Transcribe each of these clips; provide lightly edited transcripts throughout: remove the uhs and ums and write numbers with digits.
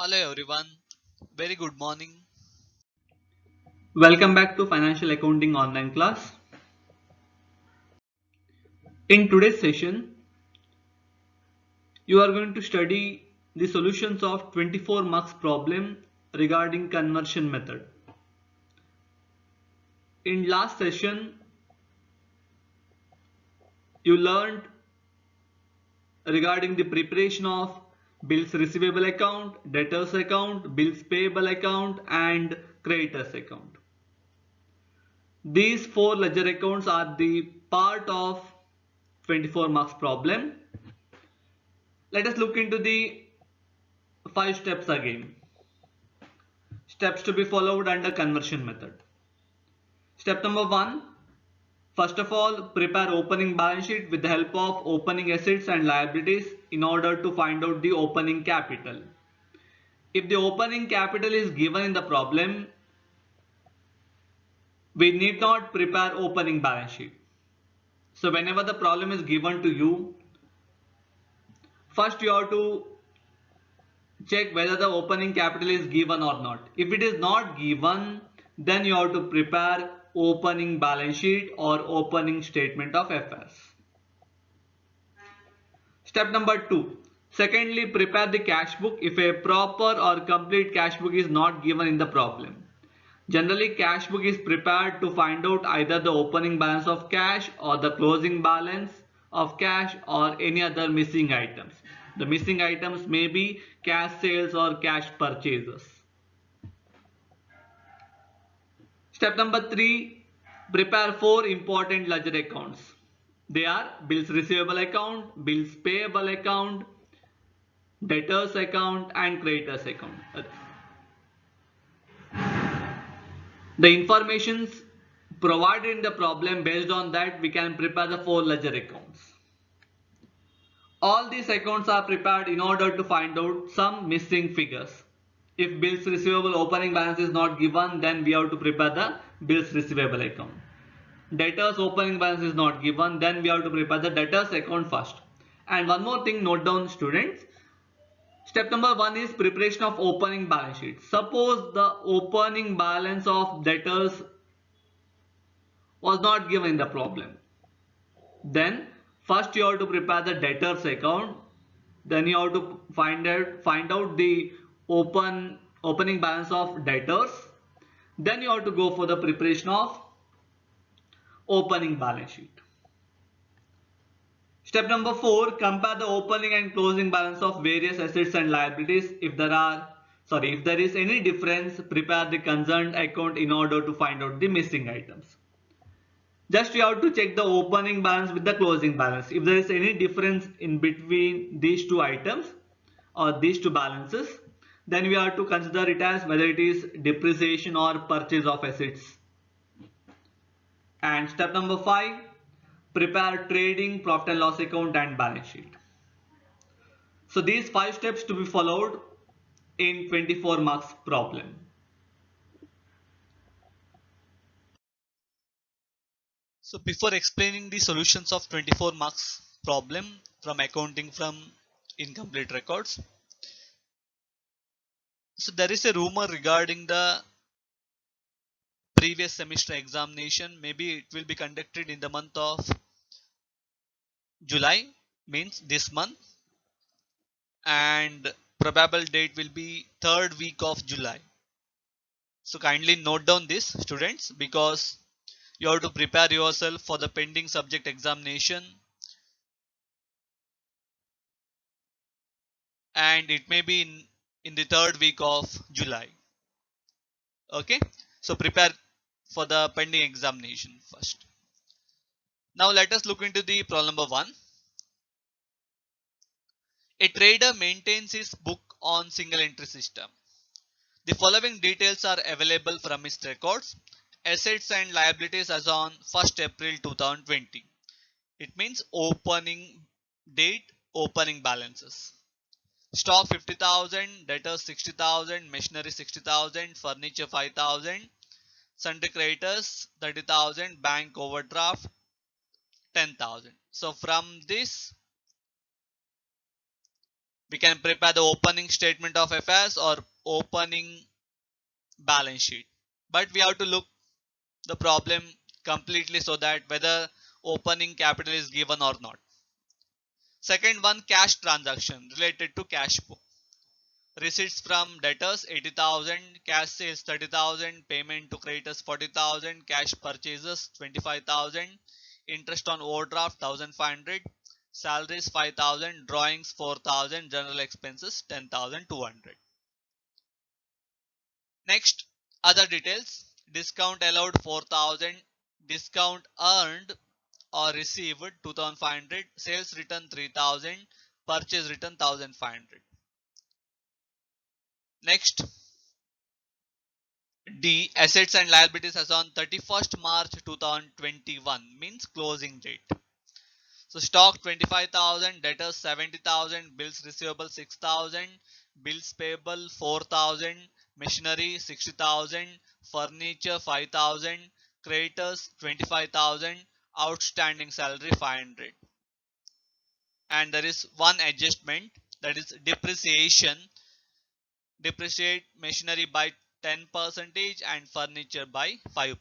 Hello everyone, very good morning. Welcome back to Financial Accounting online class. In today's session, you are going to study the solutions of 24 marks problem regarding conversion method. In last session, you learned regarding the preparation of bills receivable account, debtors account, bills payable account and creditors account. These four ledger accounts are the part of 24 marks problem. Let us look into the 5 steps again. Steps to be followed under conversion method. Step number 1. First of all, prepare opening balance sheet with the help of opening assets and liabilities in order to find out the opening capital. If the opening capital is given in the problem, we need not prepare opening balance sheet. So whenever the problem is given to you, first you have to check whether the opening capital is given or not. If it is not given, then you have to prepare opening balance sheet or opening statement of affairs. Step number 2. Secondly, prepare the cash book if a proper or complete cash book is not given in the problem. Generally, cash book is prepared to find out either the opening balance of cash or the closing balance of cash or any other missing items. The missing items may be cash sales or cash purchases. Step number 3. Prepare 4 important ledger accounts. They are bills receivable account, bills payable account, debtors account and creditors account. The informations provided in the problem, based on that we can prepare the 4 ledger accounts. All these accounts are prepared in order to find out some missing figures. If bills receivable opening balance is not given, then we have to prepare the bills receivable account. Debtors opening balance is not given, then we have to prepare the debtors account first. And one more thing, note down students. Step number 1 is preparation of opening balance sheet. Suppose the opening balance of debtors was not given in the problem. Then first you have to prepare the debtors account. Then you have to find out the opening balance of debtors. Then you have to go for the preparation of opening balance sheet. Step number 4, compare the opening and closing balance of various assets and liabilities. If there is any difference, prepare the concerned account in order to find out the missing items. Just you have to check the opening balance with the closing balance. If there is any difference in between these two items or these two balances, then we have to consider it as whether it is depreciation or purchase of assets. And step number 5, prepare trading, profit and loss account and balance sheet. So these 5 steps to be followed in 24 marks problem. So before explaining the solutions of 24 marks problem from accounting from incomplete records, so there is a rumor regarding the previous semester examination. Maybe it will be conducted in the month of July, means this month, and probable date will be third week of July. So kindly note down this students, because you have to prepare yourself for the pending subject examination, and it may be in the third week of July. Okay, so prepare for the pending examination first. Now let us look into the problem number 1. A trader maintains his book on single entry system. The following details are available from his records: assets and liabilities as on 1st April 2020. It means opening date, opening balances. Stock 50,000, debtors 60,000, machinery 60,000, furniture 5,000, sundry creditors 30,000, bank overdraft 10,000. So from this We can prepare the opening statement of affairs or opening balance sheet. But we have to look the problem completely so that whether opening capital is given or not. Second one, cash transaction related to cash book. Receipts from debtors 80,000, cash sales 30,000, payment to creditors 40,000, cash purchases 25,000, interest on overdraft 1,500, salaries 5,000, drawings 4,000, general expenses 10,200. Next, other details. Discount allowed 4,000, discount earned or received 2,500, sales return 3,000, purchase return 1,500. Next, D. Assets and liabilities as on 31st March 2021 means closing date. So stock 25,000, debtors 70,000, bills receivable 6,000, bills payable 4,000, machinery 60,000, furniture 5,000, creditors 25,000, outstanding salary 500. And there is one adjustment, that is depreciation. Depreciate machinery by 10% and furniture by 5%.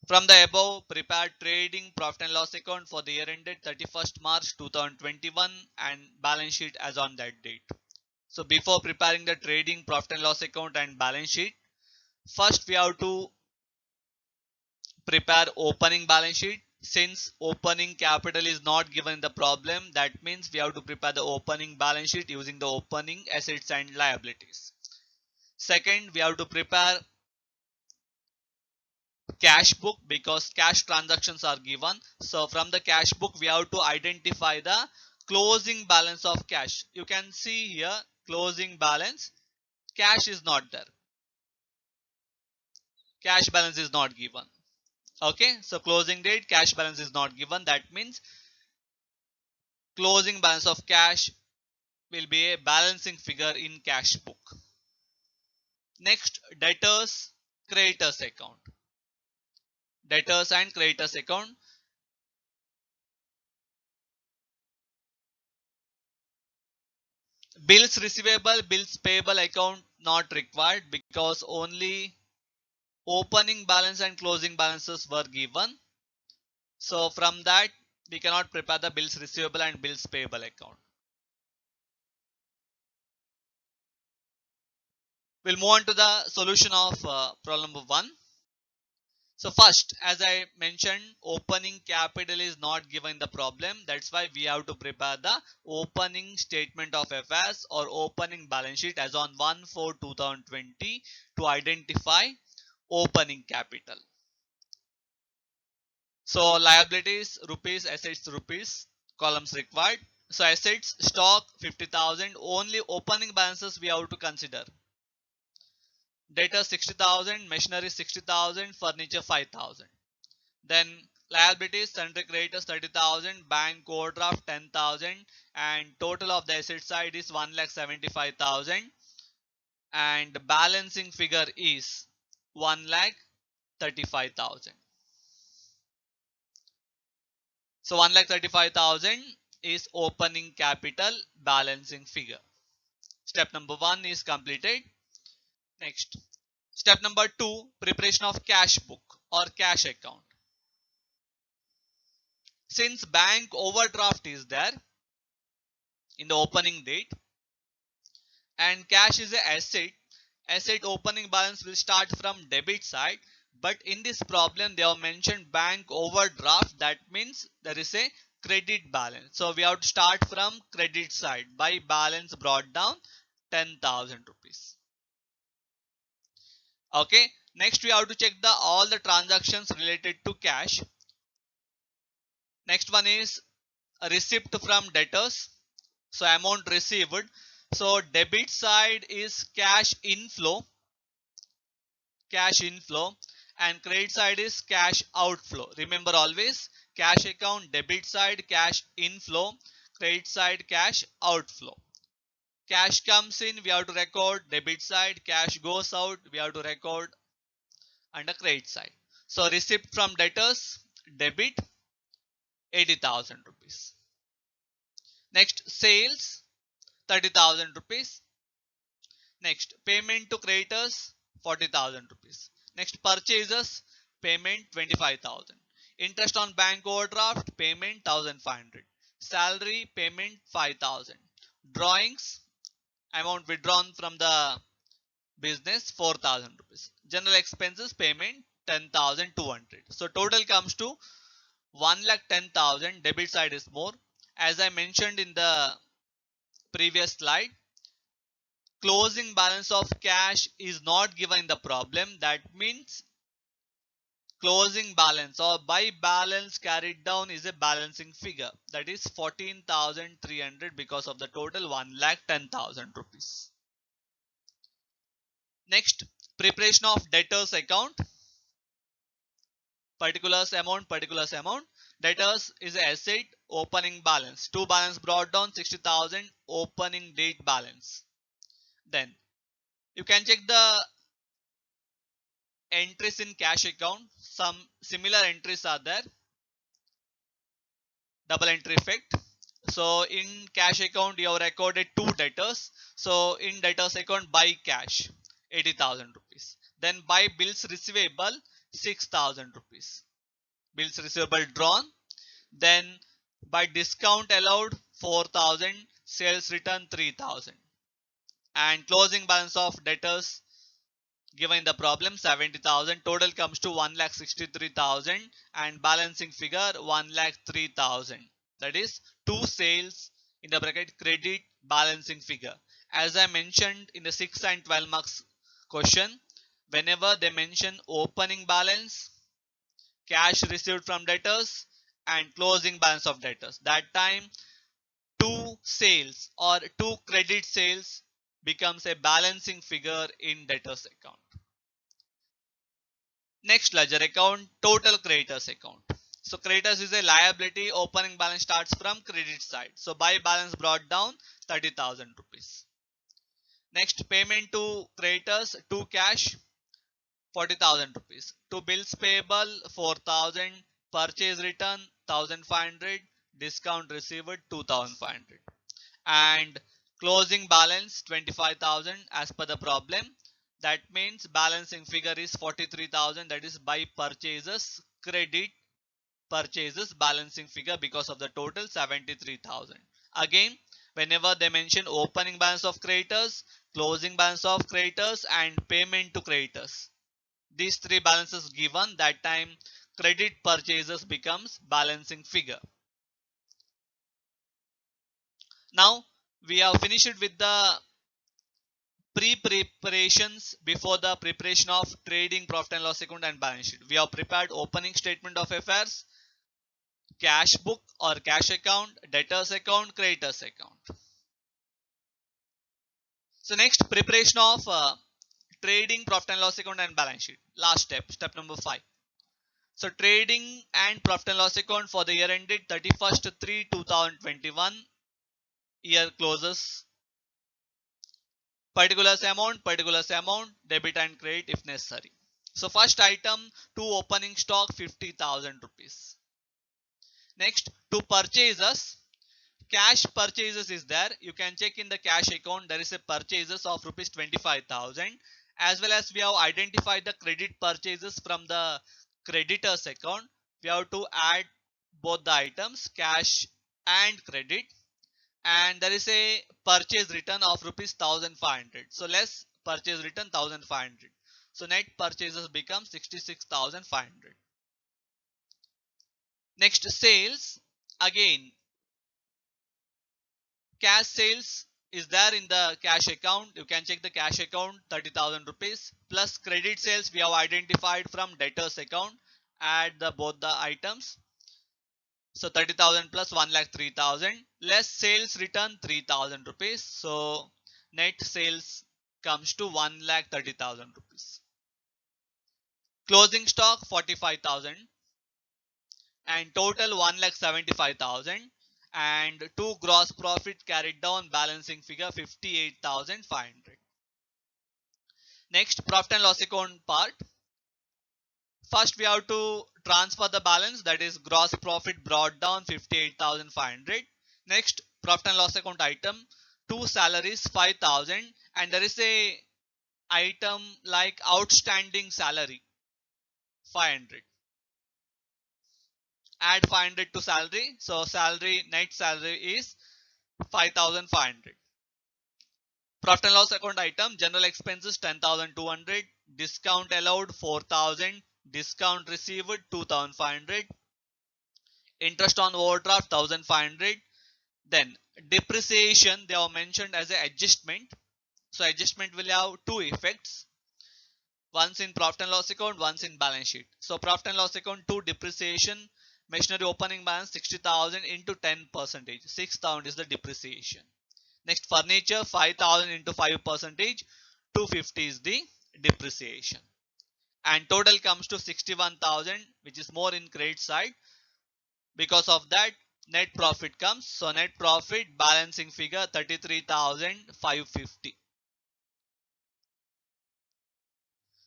From the above, prepare trading profit and loss account for the year ended 31st March 2021 and balance sheet as on that date. So before preparing the trading profit and loss account and balance sheet, first we have to prepare opening balance sheet. Since opening capital is not given in the problem, that means we have to prepare the opening balance sheet using the opening assets and liabilities. Second, we have to prepare cash book because cash transactions are given. So from the cash book we have to identify the closing balance of cash. You can see here closing balance, cash is not there. Cash balance is not given. Okay, so closing date, cash balance is not given. That means closing balance of cash will be a balancing figure in cash book. Next, debtors, creditors account. Debtors and creditors account. Bills receivable, bills payable account not required because only opening balance and closing balances were given. So from that we cannot prepare the bills receivable and bills payable account. We'll move on to the solution of problem number 1. So first, as I mentioned, opening capital is not given in the problem. That's why we have to prepare the opening statement of affairs or opening balance sheet as on 1/4/2020 to identify opening capital. So liabilities rupees, assets rupees, columns required. So assets, stock 50,000, only opening balances we have to consider. Data 60,000, machinery 60,000, furniture 5,000. Then liabilities, sundry creditors 30,000, bank overdraft 10,000, and total of the asset side is 1,75,000, and the balancing figure is 1,35,000. So 1,35,000 is opening capital balancing figure. Step number 1 is completed. Next, step number 2, preparation of cash book or cash account. Since bank overdraft is there in the opening date and cash is a asset opening balance will start from debit side, but in this problem they have mentioned bank overdraft. That means there is a credit balance, so we have to start from credit side by balance brought down 10,000 rupees. Okay, next we have to check the all the transactions related to cash. Next one is a receipt from debtors, so amount received. So debit side is cash inflow, and credit side is cash outflow. Remember always, cash account debit side cash inflow, credit side cash outflow. Cash comes in, we have to record debit side, cash goes out, we have to record under credit side. So receipt from debtors, debit 80,000 rupees. Next sales 30,000 rupees. Next payment to creditors 40,000 rupees. Next purchases payment 25,000. Interest on bank overdraft payment 1,500. Salary payment 5,000. Drawings amount withdrawn from the business 4,000 rupees. General expenses payment 10,200. So total comes to 1,10,000. Debit side is more. As I mentioned in the previous slide, closing balance of cash is not given in the problem. That means closing balance or by balance carried down is a balancing figure, that is 14,300 because of the total 1,10,000 rupees. Next, preparation of debtors account. Particulars amount. Debtors is asset opening balance. To balance brought down 60,000 opening date balance. Then you can check the entries in cash account. Some similar entries are there. Double entry effect. So in cash account you have recorded two debtors. So in debtors account by cash 80,000 rupees. Then by bills receivable 6,000 rupees. Bills receivable drawn. Then by discount allowed 4,000. Sales return 3,000. And closing balance of debtors given in the problem 70,000. Total comes to 1,63,000 and balancing figure 1,03,000. That is two sales in the bracket credit balancing figure. As I mentioned in the 6 and 12 marks question, whenever they mention opening balance, cash received from debtors and closing balance of debtors, that time two sales or two credit sales becomes a balancing figure in debtors account. Next ledger account, total creditors account. So creditors is a liability. Opening balance starts from credit side. So by balance brought down 30,000 rupees. Next payment to creditors to cash 40,000 rupees. To bills payable 4,000. Purchase return 1,500. Discount received 2,500. And closing balance 25,000 as per the problem. That means balancing figure is 43,000. That is by purchases credit purchases balancing figure because of the total 73,000. Again, whenever they mention opening balance of creditors, closing balance of creditors and payment to creditors, these three balances given, that time credit purchases becomes balancing figure. Now we have finished with the pre-preparations before the preparation of trading profit and loss account and balance sheet. We have prepared opening statement of affairs, cash book or cash account, debtors account, creditors account. So next, preparation of trading profit and loss account and balance sheet. Last step number 5. So trading and profit and loss account for the year ended 31st-3/2021. Year closes. Particulars amount, debit and credit if necessary. So first item, to opening stock 50,000 rupees. Next, to purchases, cash purchases is there. You can check in the cash account, there is a purchases of rupees 25,000, as well as we have identified the credit purchases from the creditors account. We have to add both the items, cash and credit. And there is a purchase return of rupees 1,500. So less purchase return 1,500. So net purchases become 66,500. Next, sales. Again, cash sales is there in the cash account. You can check the cash account 30,000 rupees plus credit sales we have identified from debtors account. Add both the items. So 30,000 plus 1,03,000 less sales return 3,000 rupees. So net sales comes to 1,30,000 rupees. Closing stock 45,000 and total 1,75,000 and to gross profit carried down balancing figure 58,500. Next, profit and loss account part. First we have to transfer the balance, that is gross profit brought down 58,500. Next, profit and loss account item, 2 salaries 5,000, and there is a item like outstanding salary 500. Add 500 to salary, so salary net salary is 5,500. Profit and loss account item, general expenses 10,200, discount allowed 4,000, discount received 2,500, interest on overdraft 1,500. Then depreciation they are mentioned as an adjustment. So adjustment will have two effects. Once in profit and loss account, once in balance sheet. So profit and loss account 2 depreciation, machinery opening balance 60,000 into 10%. 6,000 is the depreciation. Next furniture 5,000 into 5%, 250 is the depreciation. And total comes to 61,000, which is more in credit side. Because of that, net profit comes. So net profit balancing figure 33,550.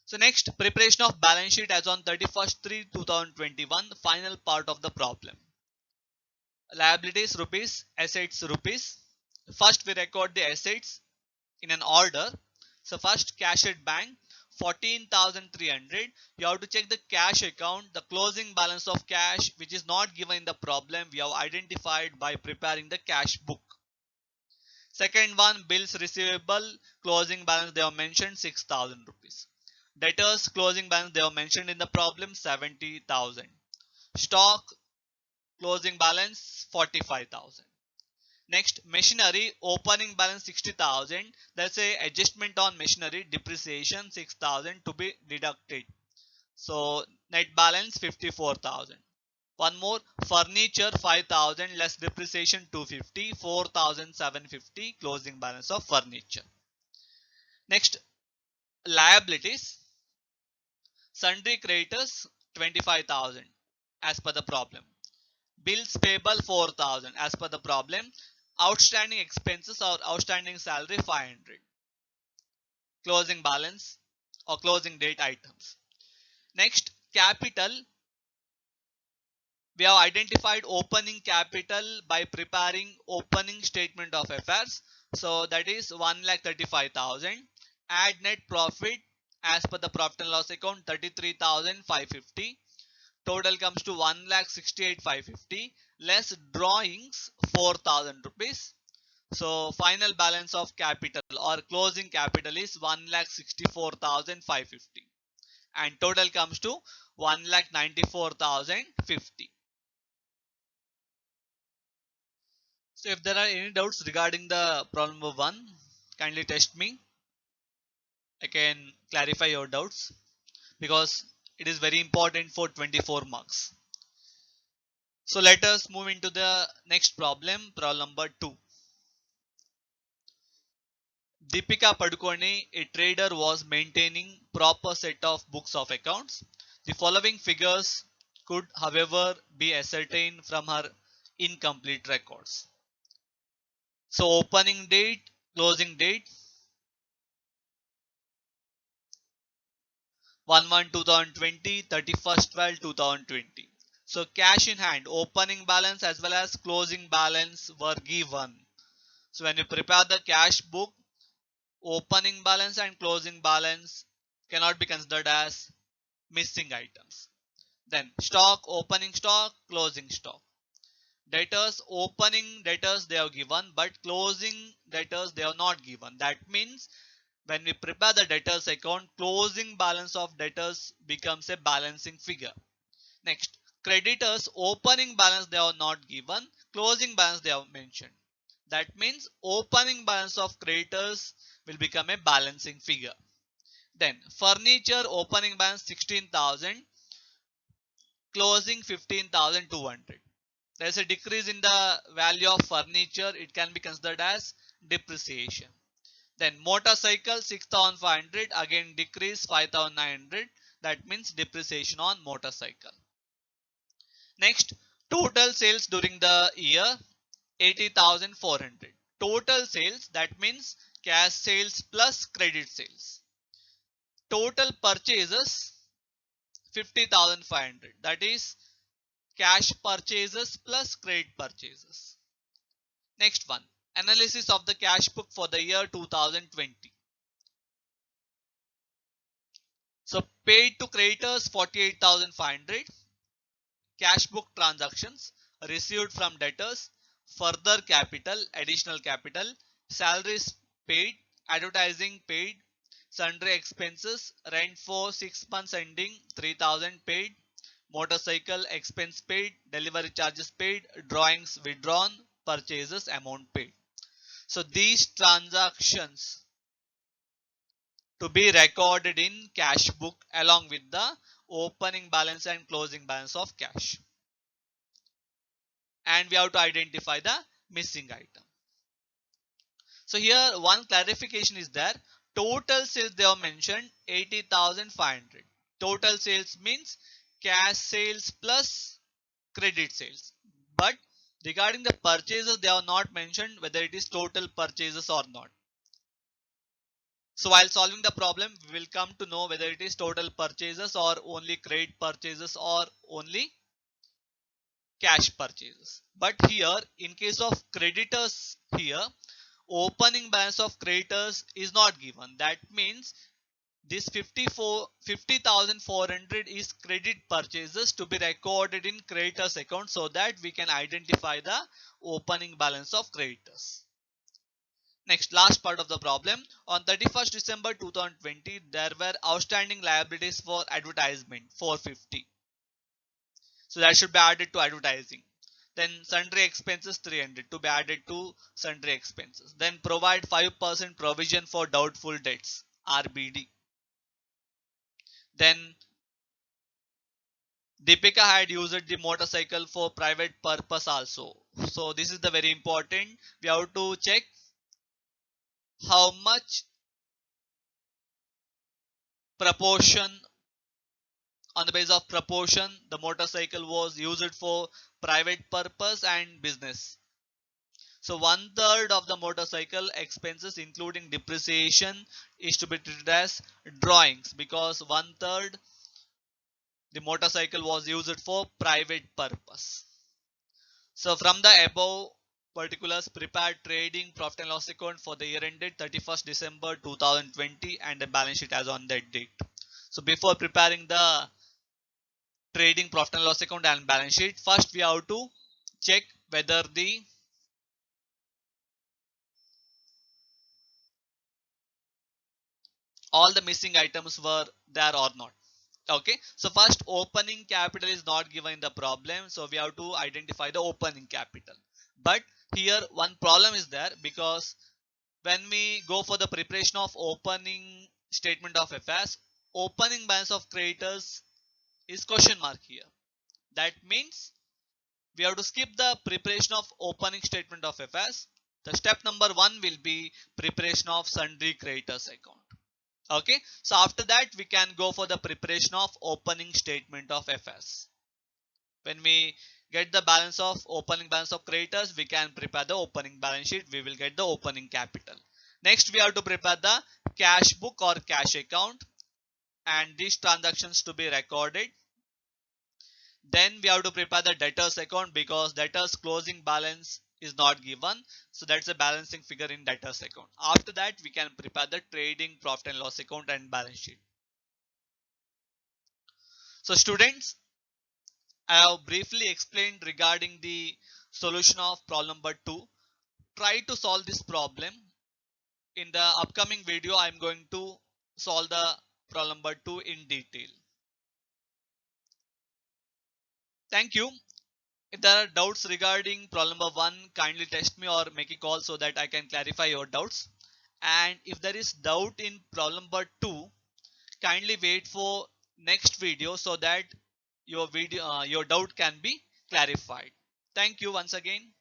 So next, preparation of balance sheet as on 31st/3/2021, final part of the problem. Liabilities rupees, assets rupees. First we record the assets in an order. So first cash at bank 14,300. You have to check the cash account, the closing balance of cash which is not given in the problem we have identified by preparing the cash book. Second one, bills receivable closing balance they have mentioned 6,000 rupees. Debtors closing balance they have mentioned in the problem 70,000. Stock closing balance 45,000. Next, machinery opening balance 60,000. That's a adjustment on machinery depreciation 6,000 to be deducted. So net balance 54,000. One more, furniture 5,000 less depreciation 250, 4,750 closing balance of furniture. Next, liabilities, sundry creditors 25,000 as per the problem. Bills payable 4,000 as per the problem. Outstanding expenses or outstanding salary 500. Closing balance or closing date items. Next, capital. We have identified opening capital by preparing opening statement of affairs. So that is 1,35,000. Add net profit as per the profit and loss account 33,550. Total comes to 1,68,550 less drawings 4,000 rupees. So final balance of capital or closing capital is 1,64,550 and total comes to 1,94,050. So if there are any doubts regarding the problem number 1, kindly test me. I can clarify your doubts because it is very important for 24 marks. So let us move into the next problem, problem number 2. Deepika Padukone, a trader, was maintaining proper set of books of accounts. The following figures could, however, be ascertained from her incomplete records. So opening date, closing date, 1/1/2020, 31st/12/2020. So cash in hand, opening balance as well as closing balance were given. So when you prepare the cash book, opening balance and closing balance cannot be considered as missing items. Then stock, opening stock, closing stock. Debtors, opening debtors they have given, but closing debtors they have not given. That means when we prepare the debtors account, closing balance of debtors becomes a balancing figure. Next, creditors, opening balance they are not given, closing balance they have mentioned. That means opening balance of creditors will become a balancing figure. Then furniture opening balance 16,000, closing 15,200. There is a decrease in the value of furniture. It can be considered as depreciation. Then motorcycle 6,500, again decrease 5,900. That means depreciation on motorcycle. Next, total sales during the year 80,400. Total sales, that means cash sales plus credit sales. Total purchases 50,500. That is cash purchases plus credit purchases. Next one, analysis of the cash book for the year 2020. So paid to creditors 48,500, cash book transactions received from debtors, further capital, additional capital, salaries paid, advertising paid, sundry expenses, rent for 6 months ending 3,000 paid, motorcycle expense paid, delivery charges paid, drawings withdrawn, purchases amount paid. So these transactions to be recorded in cash book along with the opening balance and closing balance of cash. And we have to identify the missing item. So here one clarification is there. Total sales they have mentioned 80,500. Total sales means cash sales plus credit sales. But regarding the purchases, they have not mentioned whether it is total purchases or not. So while solving the problem, we will come to know whether it is total purchases or only credit purchases or only cash purchases. But here, in case of creditors here, opening balance of creditors is not given. That means this 50,400 is credit purchases to be recorded in creditors account so that we can identify the opening balance of creditors. Next, last part of the problem. On 31st December 2020, there were outstanding liabilities for advertisement 450. So that should be added to advertising. Then sundry expenses 300 to be added to sundry expenses. Then provide 5% provision for doubtful debts RBD. Then Deepika had used the motorcycle for private purpose also. So this is the very important. We have to check how much proportion, on the basis of proportion, the motorcycle was used for private purpose and business. So 1/3 of the motorcycle expenses including depreciation is to be treated as drawings because 1/3 the motorcycle was used for private purpose. So from the above particulars, prepare trading profit and loss account for the year ended 31st December 2020 and the balance sheet as on that date. So before preparing the trading profit and loss account and balance sheet, first we have to check whether all the missing items were there or not. Okay, so first opening capital is not given in the problem, so we have to identify the opening capital. But here one problem is there because when we go for the preparation of opening statement of affairs, opening balance of creditors is question mark here. That means we have to skip the preparation of opening statement of affairs. The step number 1 will be preparation of sundry creditors account. Okay, so after that we can go for the preparation of opening statement of affairs. When we get the balance of opening balance of creditors, we can prepare the opening balance sheet. We will get the opening capital. Next we have to prepare the cash book or cash account and these transactions to be recorded. Then we have to prepare the debtors account because debtors closing balance is not given. So that's a balancing figure in debtors account. After that we can prepare the trading profit and loss account and balance sheet. So students, I have briefly explained regarding the solution of problem number 2. Try to solve this problem. In the upcoming video, I am going to solve the problem number 2 in detail. Thank you. If there are doubts regarding problem number 1, kindly text me or make a call so that I can clarify your doubts. And if there is doubt in problem number 2, kindly wait for next video so that your doubt can be clarified. Thank you once again.